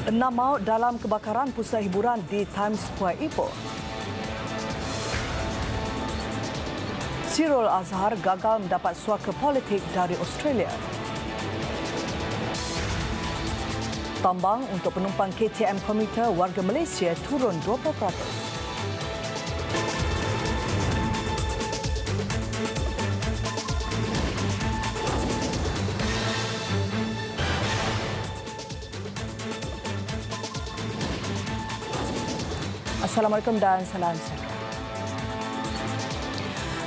6 maut dalam kebakaran pusat hiburan di Times Square Ipoh. Sirul Azhar gagal mendapat suaka politik dari Australia. Tambang untuk penumpang KTM komuter warga Malaysia turun 20%. Assalamualaikum dan salam sejahtera.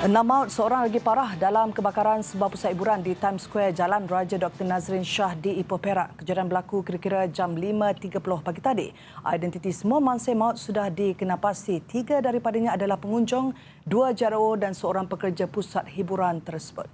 6 maut, seorang lagi parah dalam kebakaran sebuah pusat hiburan di Times Square, Jalan Raja Dr. Nazrin Shah di Ipoh, Perak. Kejadian berlaku kira-kira jam 5.30 pagi tadi. Identiti semua mangsa maut sudah dikenal pasti. 3 daripadanya adalah pengunjung, 2 JRO dan seorang pekerja pusat hiburan tersebut.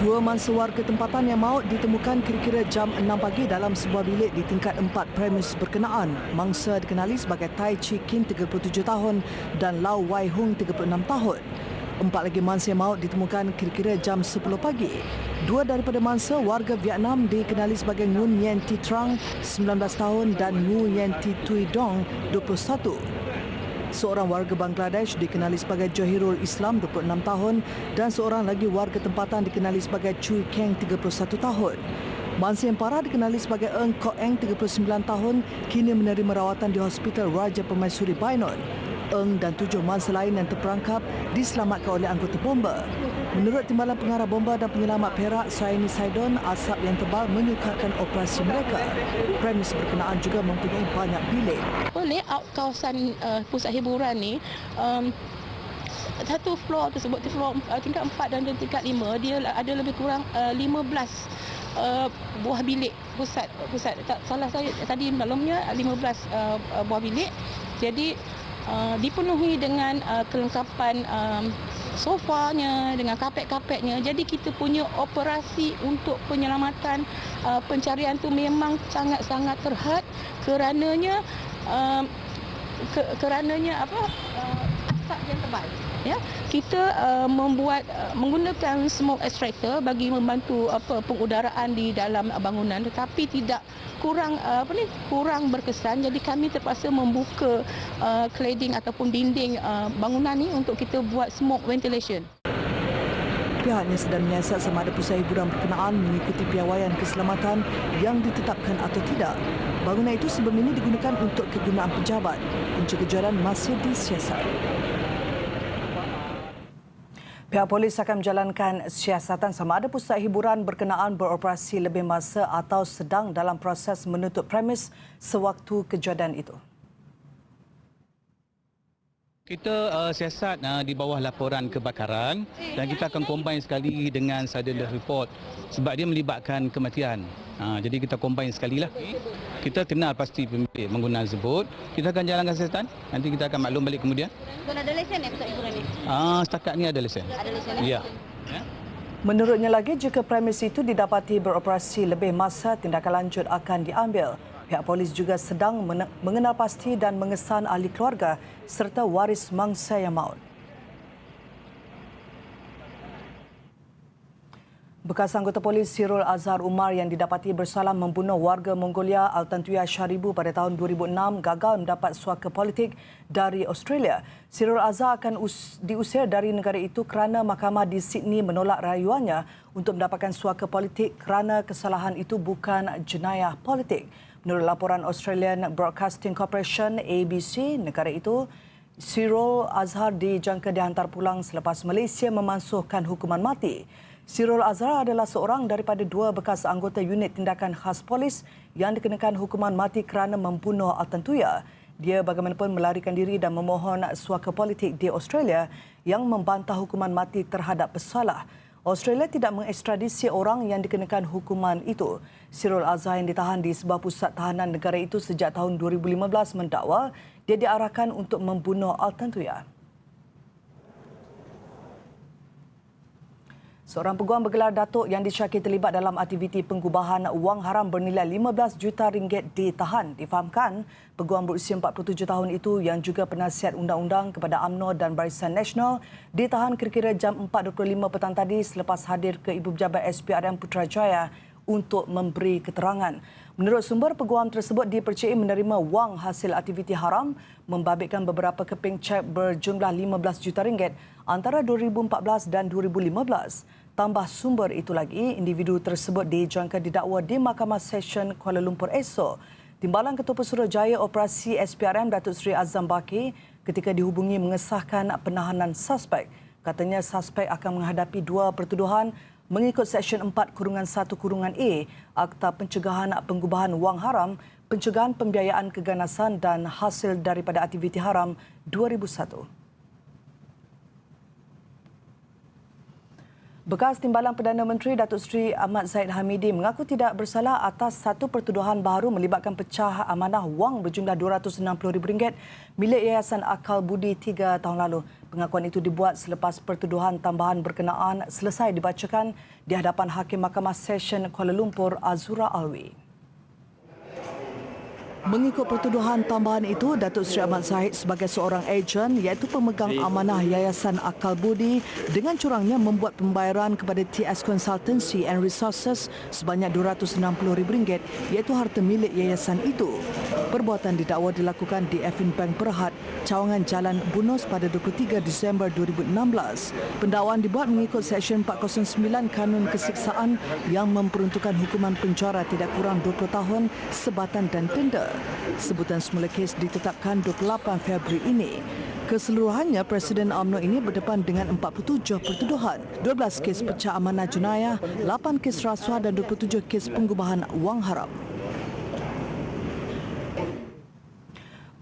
Dua mangsa warga tempatan yang maut ditemukan kira-kira jam 6 pagi dalam sebuah bilik di tingkat 4 premis berkenaan. Mangsa dikenali sebagai Tai Chi Kin 37 tahun dan Lau Wai Hung 36 tahun. 4 lagi mangsa yang maut ditemukan kira-kira jam 10 pagi. 2 daripada mangsa warga Vietnam dikenali sebagai Nguyen Yen Thi Trang 19 tahun dan Ngu Yen Thi Tui Dong 21. Seorang warga Bangladesh dikenali sebagai Johirul Islam 26 tahun dan seorang lagi warga tempatan dikenali sebagai Chui Keng 31 tahun. Mangsa yang parah dikenali sebagai Eng Kok Eng 39 tahun kini menerima rawatan di Hospital Raja Permaisuri Bainon. Eng dan 7 mangsa lain yang terperangkap diselamatkan oleh anggota bomba. Menurut Timbalan Pengarah Bomba dan Penyelamat Perak, Saini Saidon, asap yang tebal menyukarkan operasi mereka. Premis berkenaan juga mempunyai banyak bilik. Layout kawasan pusat hiburan ni, satu floor tersebut, floor tingkat 4 dan tingkat 5, dia ada lebih kurang 15 buah bilik pusat. Salah saya tadi maklumnya 15 buah bilik. Jadi dipenuhi dengan kelengkapan sofanya, dengan kapet-kapetnya. Jadi kita punya operasi untuk penyelamatan pencarian tu memang sangat-sangat terhad kerananya asap yang tebal. Ya, kita menggunakan smoke extractor bagi membantu pengudaraan di dalam bangunan, tetapi tidak kurang berkesan. Jadi kami terpaksa membuka cladding ataupun dinding bangunan ni untuk kita buat smoke ventilation. Pihaknya sedang menyiasat sama ada pusat hiburan berkenaan mengikuti piawaian keselamatan yang ditetapkan atau tidak. Bangunan itu sebelum ini digunakan untuk kegunaan pejabat. Punca kejuaraan masih disiasat. Pihak polis akan menjalankan siasatan sama ada pusat hiburan berkenaan beroperasi lebih masa atau sedang dalam proses menutup premis sewaktu kejadian itu. Kita siasat di bawah laporan kebakaran dan kita akan combine sekali dengan sudden death report sebab dia melibatkan kematian. Jadi kita combine sekali lah. Kita kenal pasti pemilik menggunakan tersebut. Kita akan jalankan siasatan. Nanti kita akan maklum balik kemudian. Tuan ada lesen pusat hiburan ni? Setakat ni ada lesen. Ada lesen? Ya. Menurutnya lagi, jika premis itu didapati beroperasi lebih masa, tindakan lanjut akan diambil. Pihak polis juga sedang mengenal pasti dan mengesan ahli keluarga serta waris mangsa yang maut. Bekas anggota polis Sirul Azhar Umar yang didapati bersalah membunuh warga Mongolia Altantuya Sharibu pada tahun 2006 gagal mendapat suaka politik dari Australia. Sirul Azhar akan diusir dari negara itu kerana mahkamah di Sydney menolak rayuannya untuk mendapatkan suaka politik kerana kesalahan itu bukan jenayah politik. Menurut laporan Australian Broadcasting Corporation ABC, negara itu, Sirul Azhar dijangka dihantar pulang selepas Malaysia memansuhkan hukuman mati. Sirul Azhar adalah seorang daripada 2 bekas anggota unit tindakan khas polis yang dikenakan hukuman mati kerana membunuh Altantuya. Dia bagaimanapun melarikan diri dan memohon suaka politik di Australia yang membantah hukuman mati terhadap pesalah. Australia tidak mengekstradisi orang yang dikenakan hukuman itu. Sirul Azhar yang ditahan di sebuah pusat tahanan negara itu sejak tahun 2015 mendakwa dia diarahkan untuk membunuh Altantuya. Seorang peguam bergelar Datuk yang disyaki terlibat dalam aktiviti penggubahan wang haram bernilai 15 juta ringgit ditahan. Difahamkan, peguam berusia 47 tahun itu yang juga penasihat undang-undang kepada UMNO dan Barisan Nasional ditahan kira-kira jam 4.25 petang tadi selepas hadir ke Ibu Pejabat SPRM Putrajaya untuk memberi keterangan. Menurut sumber, peguam tersebut dipercayai menerima wang hasil aktiviti haram membabitkan beberapa keping cek berjumlah 15 juta ringgit antara 2014 dan 2015. Tambah sumber itu lagi, individu tersebut dijangka didakwa di Mahkamah Session Kuala Lumpur esok. Timbalan Ketua Pesuruhjaya Operasi SPRM Datuk Seri Azam Baki ketika dihubungi mengesahkan penahanan suspek. Katanya suspek akan menghadapi 2 pertuduhan mengikut Seksyen 4-1-A Akta Pencegahan Penggubahan Wang Haram, Pencegahan Pembiayaan Keganasan dan Hasil daripada Aktiviti Haram 2001. Bekas Timbalan Perdana Menteri Datuk Seri Ahmad Zahid Hamidi mengaku tidak bersalah atas satu pertuduhan baru melibatkan pecah amanah wang berjumlah RM260,000 milik Yayasan Akal Budi 3 tahun lalu. Pengakuan itu dibuat selepas pertuduhan tambahan berkenaan selesai dibacakan di hadapan Hakim Mahkamah Session Kuala Lumpur Azura Alwi. Mengikut pertuduhan tambahan itu, Datuk Seri Ahmad Zahid sebagai seorang ejen iaitu pemegang amanah Yayasan Akal Budi dengan curangnya membuat pembayaran kepada TS Consultancy and Resources sebanyak RM260,000 iaitu harta milik yayasan itu. Perbuatan didakwa dilakukan di Effin Bank Berhad, Cawangan Jalan Bunus pada 23 Disember 2016. Pendakwaan dibuat mengikut Seksyen 409 Kanun Kesiksaan yang memperuntukkan hukuman penjara tidak kurang 20 tahun, sebatan dan denda. Sebutan semula kes ditetapkan 28 Februari ini. Keseluruhannya, Presiden UMNO ini berdepan dengan 47 pertuduhan, 12 kes pecah amanah jenayah, 8 kes rasuah dan 27 kes penggubahan wang haram.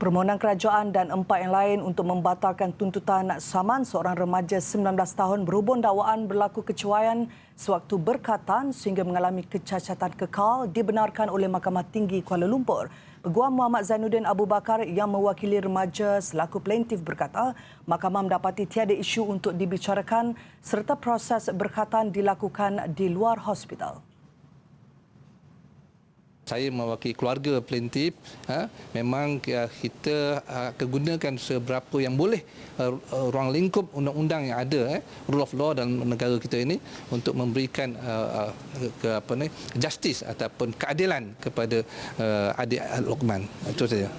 Permohonan kerajaan dan 4 yang lain untuk membatalkan tuntutan saman seorang remaja 19 tahun berhubung dakwaan berlaku kecuaian sewaktu berkatan sehingga mengalami kecacatan kekal dibenarkan oleh Mahkamah Tinggi Kuala Lumpur. Peguam Muhammad Zainuddin Abu Bakar yang mewakili remaja selaku plaintif berkata, mahkamah mendapati tiada isu untuk dibicarakan serta proses berkatan dilakukan di luar hospital. Saya mewakili keluarga plaintif, memang kita akan gunakan seberapa yang boleh ruang lingkup undang-undang yang ada, rule of law dalam negara kita ini untuk memberikan justice ataupun keadilan kepada adik Luqman. Itu saja.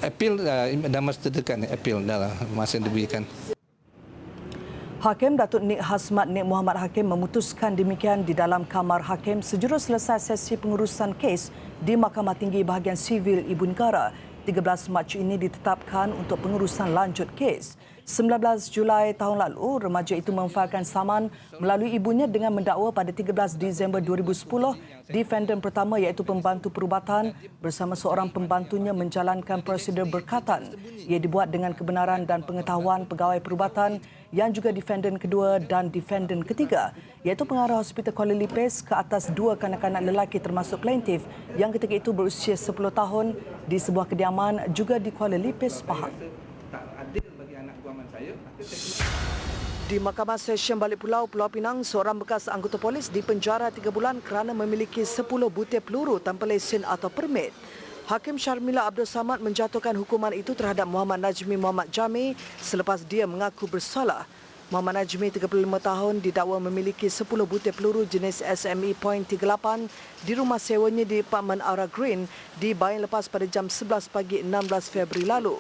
Appeal dalam masa terdekat, appeal dalam masa yang diberikan. Hakim Datuk Nik Hasmat Nik Muhammad Hakim memutuskan demikian di dalam kamar hakim sejurus selesai sesi pengurusan kes di Mahkamah Tinggi Bahagian Sivil Ibu Negara. 13 Mac ini ditetapkan untuk pengurusan lanjut kes. 19 Julai tahun lalu, remaja itu memfailkan saman melalui ibunya dengan mendakwa pada 13 Disember 2010 defendant pertama iaitu pembantu perubatan bersama seorang pembantunya menjalankan prosedur berkatan. Ia dibuat dengan kebenaran dan pengetahuan pegawai perubatan yang juga defendant kedua dan defendant ketiga iaitu pengarah Hospital Kuala Lipis ke atas 2 kanak-kanak lelaki termasuk plaintif yang ketika itu berusia 10 tahun di sebuah kediaman juga di Kuala Lipis, Pahang. Di Mahkamah Session Balik Pulau Pinang, seorang bekas anggota polis dipenjara 3 bulan kerana memiliki 10 butir peluru tanpa lesen atau permit. Hakim Sharmila Abdul Samad menjatuhkan hukuman itu terhadap Muhammad Najmi Muhammad Jami selepas dia mengaku bersalah. Muhammad Najmi, 35 tahun, didakwa memiliki 10 butir peluru jenis SME .38 di rumah sewanya di Apartmen Aura Green di Bayan Lepas pada jam 11 pagi 16 Februari lalu.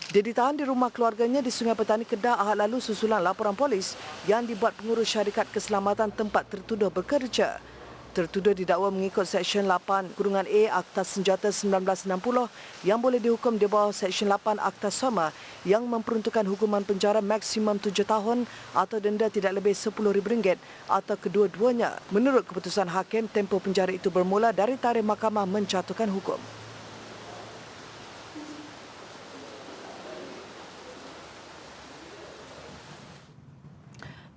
Dia ditahan di rumah keluarganya di Sungai Petani Kedah Ahad lalu susulan laporan polis yang dibuat pengurus syarikat keselamatan tempat tertuduh bekerja. Tertuduh didakwa mengikut Seksyen 8-A Akta Senjata 1960 yang boleh dihukum di bawah Seksyen 8 Akta Sama yang memperuntukkan hukuman penjara maksimum 7 tahun atau denda tidak lebih RM10,000 atau kedua-duanya. Menurut keputusan hakim, tempoh penjara itu bermula dari tarikh mahkamah menjatuhkan hukum.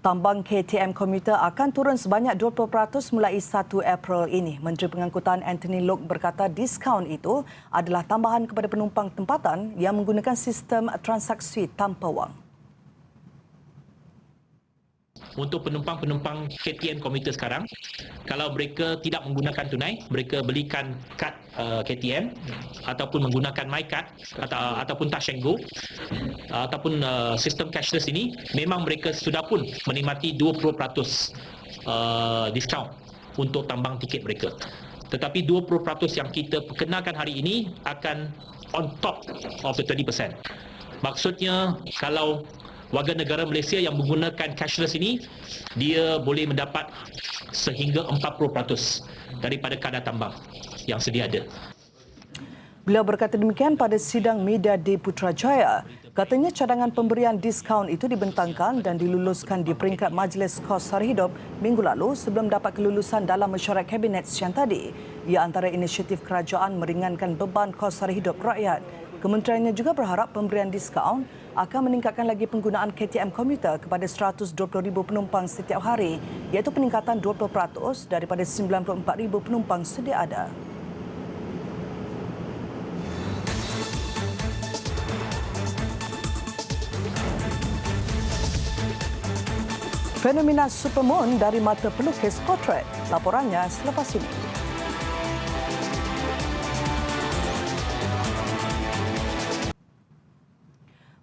Tambang KTM komuter akan turun sebanyak 20% mulai 1 April ini. Menteri Pengangkutan Anthony Loke berkata diskaun itu adalah tambahan kepada penumpang tempatan yang menggunakan sistem transaksi tanpa wang. untuk penumpang-penumpang KTM komuter sekarang, kalau mereka tidak menggunakan tunai, mereka belikan kad KTM ataupun menggunakan MyCard ataupun Touch and Go ataupun sistem cashless ini, memang mereka sudah pun menikmati 20% diskaun untuk tambang tiket mereka. Tetapi 20% yang kita perkenalkan hari ini akan on top of the 20%. Maksudnya kalau warga negara Malaysia yang menggunakan cashless ini, dia boleh mendapat sehingga 40% daripada kadar tambang yang sedia ada. Beliau berkata demikian pada sidang media di Putrajaya. Katanya cadangan pemberian diskaun itu dibentangkan dan diluluskan di peringkat Majlis Kos Sara Hidup minggu lalu sebelum dapat kelulusan dalam mesyuarat Kabinet siang tadi. Ia antara inisiatif kerajaan meringankan beban kos sara hidup rakyat. Kementeriannya juga berharap pemberian diskaun akan meningkatkan lagi penggunaan KTM komuter kepada 120,000 penumpang setiap hari, iaitu peningkatan 20% daripada 94,000 penumpang sedia ada. Fenomena supermoon dari mata pelukis potret. Laporannya selepas ini.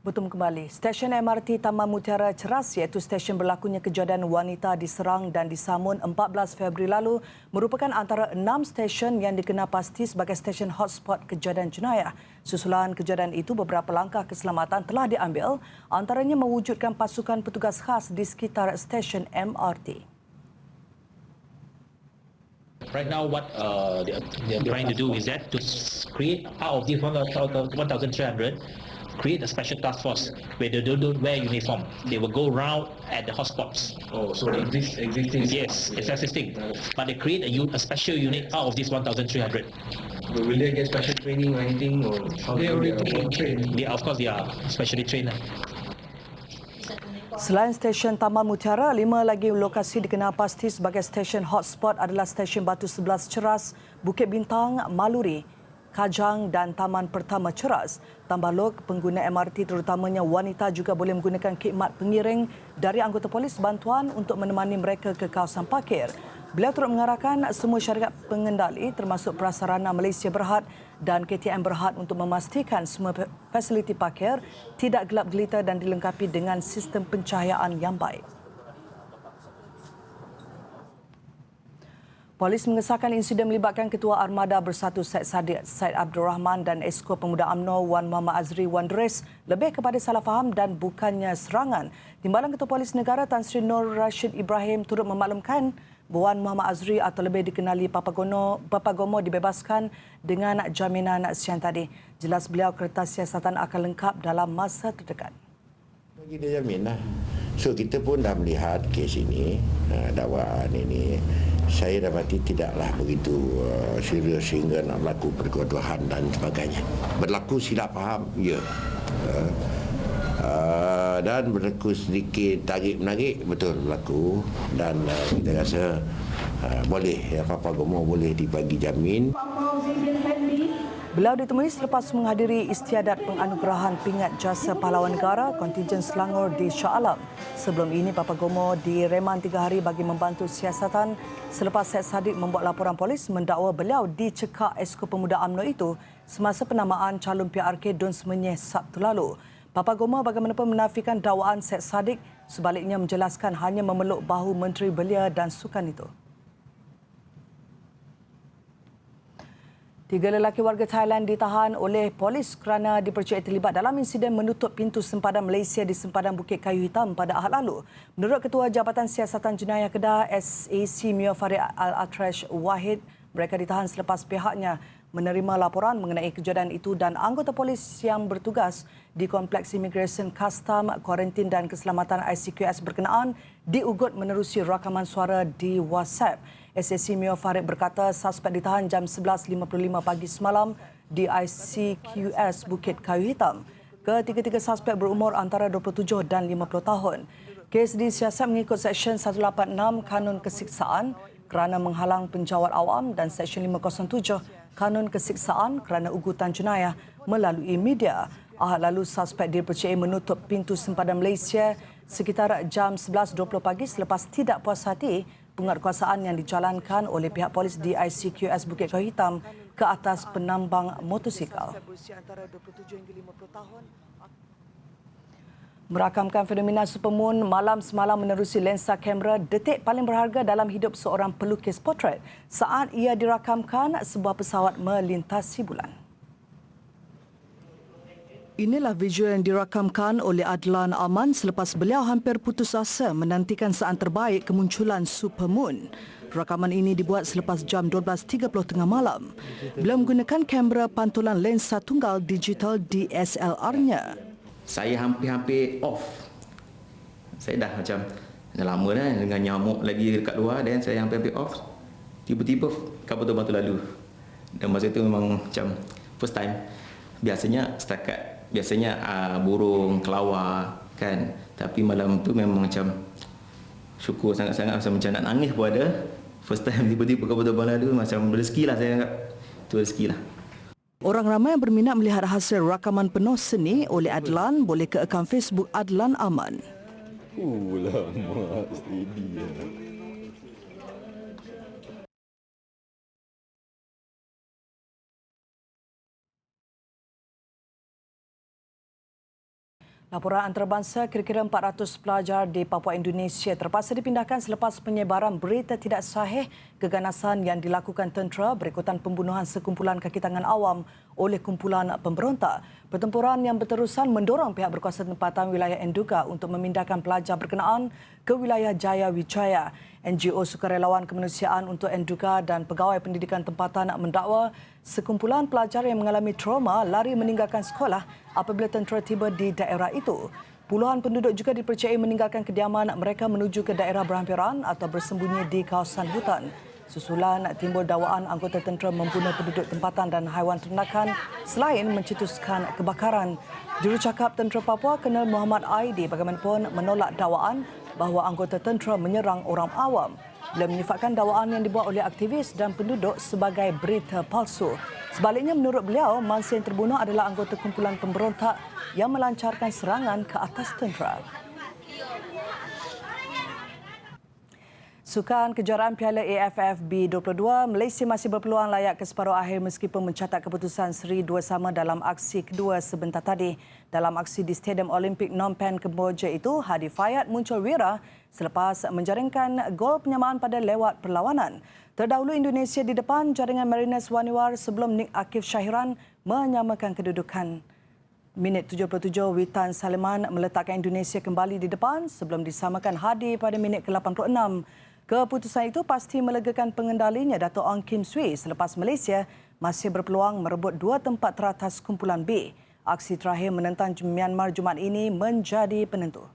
Bertemu kembali. Stesen MRT Taman Mutiara Ceras iaitu stesen berlakunya kejadian wanita diserang dan disamun 14 Februari lalu merupakan antara 6 stesen yang dikenal pasti sebagai stesen hotspot kejadian jenayah. Susulan kejadian itu, beberapa langkah keselamatan telah diambil, antaranya mewujudkan pasukan petugas khas di sekitar stesen MRT. Right now, what they're trying to do is that to create out of this 1,300, create a special task force where they don't wear uniform. They will go around at the hotspots. Oh, so existing? Yes, it's existing. But they create a special unit out of this 1,300. Will they get special training or anything? Or They already trained. Of course, they are specially trained. Selain stesen Taman Mutiara, 5 lagi lokasi dikenal pasti sebagai stesen hotspot adalah stesen Batu 11 Ceras, Bukit Bintang, Maluri, Kajang dan Taman Pertama Ceras. Tambah log, pengguna MRT terutamanya wanita juga boleh menggunakan khidmat pengiring dari anggota polis bantuan untuk menemani mereka ke kawasan parkir. Beliau turut mengarahkan semua syarikat pengendali termasuk Prasarana Malaysia Berhad dan KTM Berhad untuk memastikan semua fasiliti parkir tidak gelap gelita dan dilengkapi dengan sistem pencahayaan yang baik. Polis mengesahkan insiden melibatkan Ketua Armada Bersatu Syed Saddiq Syed Abdul Rahman dan Esko Pemuda UMNO Wan Muhammad Azri Wan Dres lebih kepada salah faham dan bukannya serangan. Timbalan Ketua Polis Negara Tan Sri Nur Rashid Ibrahim turut memaklumkan Wan Muhammad Azri atau lebih dikenali Papa Gomo dibebaskan dengan jaminan siang tadi. Jelas beliau kertas siasatan akan lengkap dalam masa terdekat. Bagi dia jamin lah. So kita pun dah melihat kes ini, dakwaan ini. Saya dapati tidaklah begitu serius sehingga nak berlaku pergaduhan dan sebagainya. Berlaku silap faham, ya. Dan berlaku sedikit tarik-menarik, betul berlaku. Dan kita rasa boleh, Papa Gomo boleh dibagi jamin. Beliau ditemui selepas menghadiri istiadat penganugerahan pingat jasa pahlawan negara kontingen Selangor di Shah Alam. Sebelum ini, Papa Gomo direman 3 hari bagi membantu siasatan selepas Syed Saddiq membuat laporan polis mendakwa beliau dicekak Esko Pemuda UMNO itu semasa penamaan calon PRK Dun Semenyih Sabtu lalu. Papa Gomo bagaimanapun menafikan dakwaan Syed Saddiq, sebaliknya menjelaskan hanya memeluk bahu Menteri Belia dan Sukan itu. 3 lelaki warga Thailand ditahan oleh polis kerana dipercayai terlibat dalam insiden menutup pintu sempadan Malaysia di sempadan Bukit Kayu Hitam pada Ahad lalu. Menurut Ketua Jabatan Siasatan Jenayah Kedah SAC Mio Farid Al-Atrash Wahid, mereka ditahan selepas pihaknya menerima laporan mengenai kejadian itu dan anggota polis yang bertugas di Kompleks Imigresen, Kastam, Kuarantin dan Keselamatan ICQS berkenaan diugut menerusi rakaman suara di WhatsApp. SAC Mio Farid berkata suspek ditahan jam 11.55 pagi semalam di ICQS Bukit Kayu Hitam. Ketiga-tiga suspek berumur antara 27 dan 50 tahun. Kes disiasat mengikut Seksyen 186 Kanun Kesiksaan kerana menghalang penjawat awam dan Seksyen 507 Kanun Kesiksaan kerana ugutan jenayah melalui media. Ahad lalu suspek dipercayai menutup pintu sempadan Malaysia sekitar jam 11.20 pagi selepas tidak puas hati penguatkuasaan yang dijalankan oleh pihak polis di ICQS Bukit Kayu Hitam ke atas penambang motosikal. Merakamkan fenomena supermoon malam semalam menerusi lensa kamera detik paling berharga dalam hidup seorang pelukis potret saat ia dirakamkan sebuah pesawat melintasi bulan. Inilah visual yang dirakamkan oleh Adlan Aman selepas beliau hampir putus asa menantikan saat terbaik kemunculan supermoon. Rakaman ini dibuat selepas jam 12.30 tengah malam. Beliau menggunakan kamera pantulan lensa tunggal digital DSLR-nya. Saya hampir-hampir off. Saya dah macam lama dah dengan nyamuk lagi dekat luar dan saya hampir off. Tiba-tiba kabut terbang tu lalu. Dan masa itu memang macam first time. Biasanya burung, kelawar kan. Tapi malam tu memang macam syukur sangat-sangat macam nak nangis pun ada. First time tiba-tiba kabut terbang lalu macam rezeki lah saya anggap. Itu rezeki lah. Orang ramai yang berminat melihat hasil rakaman penuh seni oleh Adlan boleh ke akaun Facebook Adlan Aman. Lama steady. Laporan antarabangsa, kira-kira 400 pelajar di Papua Indonesia terpaksa dipindahkan selepas penyebaran berita tidak sahih keganasan yang dilakukan tentera berikutan pembunuhan sekumpulan kaki tangan awam oleh kumpulan pemberontak. Pertempuran yang berterusan mendorong pihak berkuasa tempatan wilayah Enduga untuk memindahkan pelajar berkenaan ke wilayah Jaya Wijaya. NGO Sukarelawan Kemanusiaan untuk Enduga dan Pegawai Pendidikan Tempatan mendakwa sekumpulan pelajar yang mengalami trauma lari meninggalkan sekolah apabila tentera tiba di daerah itu. Puluhan penduduk juga dipercayai meninggalkan kediaman mereka menuju ke daerah berhampiran atau bersembunyi di kawasan hutan. Susulan timbul dakwaan anggota tentera membunuh penduduk tempatan dan haiwan ternakan selain mencetuskan kebakaran. Jurucakap Tentera Papua Kolonel Muhammad Aidi bagaimanapun menolak dakwaan bahawa anggota tentera menyerang orang awam. Beliau menyifatkan dakwaan yang dibuat oleh aktivis dan penduduk sebagai berita palsu. Sebaliknya, menurut beliau, mangsa yang terbunuh adalah anggota kumpulan pemberontak yang melancarkan serangan ke atas tentera. Sukan kejuaraan Piala AFF B22, Malaysia masih berpeluang layak ke separuh akhir meskipun mencatat keputusan seri 2-2 dalam aksi kedua sebentar tadi. Dalam aksi di Stadium Olimpik Phnom Penh, Kemboja itu, Hadi Fayad muncul wira selepas menjaringkan gol penyamaan pada lewat perlawanan. Terdahulu Indonesia di depan jaringan Mariners Waniwar sebelum Nick Akif Syahiran menyamakan kedudukan. Minit 77, Witan Saliman meletakkan Indonesia kembali di depan sebelum disamakan Hadi pada minit ke-86. Keputusan itu pasti melegakan pengendalinya Dato' Ong Kim Swee selepas Malaysia masih berpeluang merebut 2 tempat teratas kumpulan B. Aksi terakhir menentang Myanmar Jumaat ini menjadi penentu.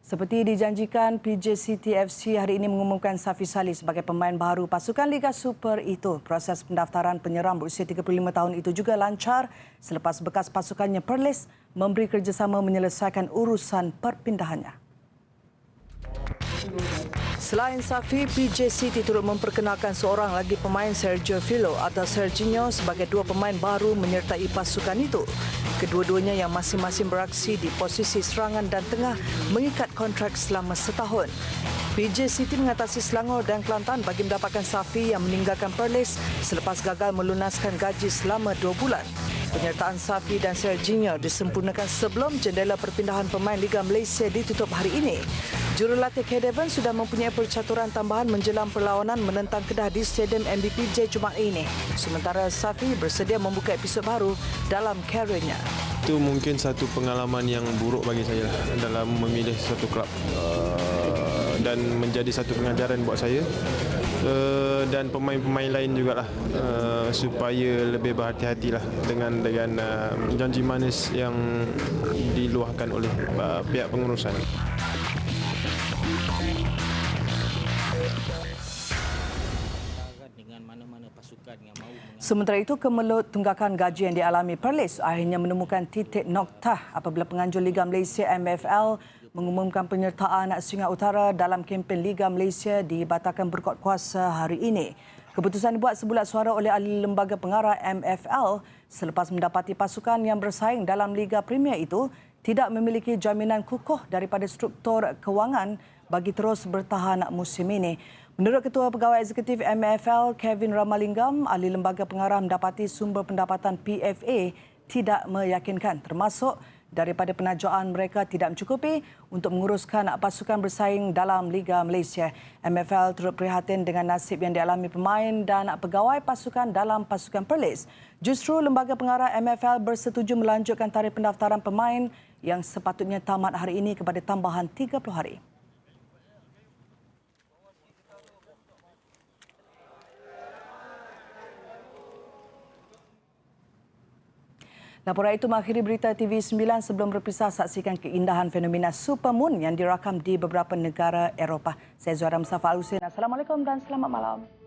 Seperti dijanjikan, PJ City FC hari ini mengumumkan Safi Salih sebagai pemain baru pasukan Liga Super itu. Proses pendaftaran penyeram berusia 35 tahun itu juga lancar selepas bekas pasukannya Perlis memberi kerjasama menyelesaikan urusan perpindahannya. Selain Safi, PJ City turut memperkenalkan seorang lagi pemain Sergio Filho atau Serginho sebagai 2 pemain baru menyertai pasukan itu. Kedua-duanya yang masing-masing beraksi di posisi serangan dan tengah mengikat kontrak selama setahun. PJ City mengatasi Selangor dan Kelantan bagi mendapatkan Safi yang meninggalkan Perlis selepas gagal melunaskan gaji selama 2 bulan. Penyertaan Safi dan Serginho disempurnakan sebelum jendela perpindahan pemain Liga Malaysia ditutup hari ini. Jurulatih Kedevan sudah mempunyai percaturan tambahan menjelang perlawanan menentang Kedah di Stadium MBPJ Jumaat ini. Sementara Safi bersedia membuka episod baru dalam karirnya. Itu mungkin satu pengalaman yang buruk bagi saya dalam memilih satu klub dan menjadi satu pengajaran buat saya dan pemain-pemain lain jugalah supaya lebih berhati-hatilah dengan janji manis yang diluahkan oleh pihak pengurusan. Sementara itu, kemelut tunggakan gaji yang dialami Perlis akhirnya menemukan titik noktah apabila penganjur Liga Malaysia MFL mengumumkan penyertaan Sungai Utara dalam kempen Liga Malaysia dibatalkan berkuat kuasa hari ini. Keputusan dibuat sebulat suara oleh ahli lembaga pengarah MFL selepas mendapati pasukan yang bersaing dalam Liga Premier itu tidak memiliki jaminan kukuh daripada struktur kewangan bagi terus bertahan musim ini. Menurut Ketua Pegawai Eksekutif MFL Kevin Ramalingam, ahli lembaga pengarah mendapati sumber pendapatan PFA tidak meyakinkan, termasuk daripada penajoan mereka tidak mencukupi untuk menguruskan pasukan bersaing dalam Liga Malaysia. MFL turut prihatin dengan nasib yang dialami pemain dan pegawai pasukan dalam pasukan Perlis. Justru lembaga pengarah MFL bersetuju melanjutkan tarikh pendaftaran pemain yang sepatutnya tamat hari ini kepada tambahan 30 hari. Laporan itu mengakhiri berita TV9. Sebelum berpisah, saksikan keindahan fenomena supermoon yang dirakam di beberapa negara Eropah. Saya Zuhara Mustafa Al-Husin. Assalamualaikum dan selamat malam.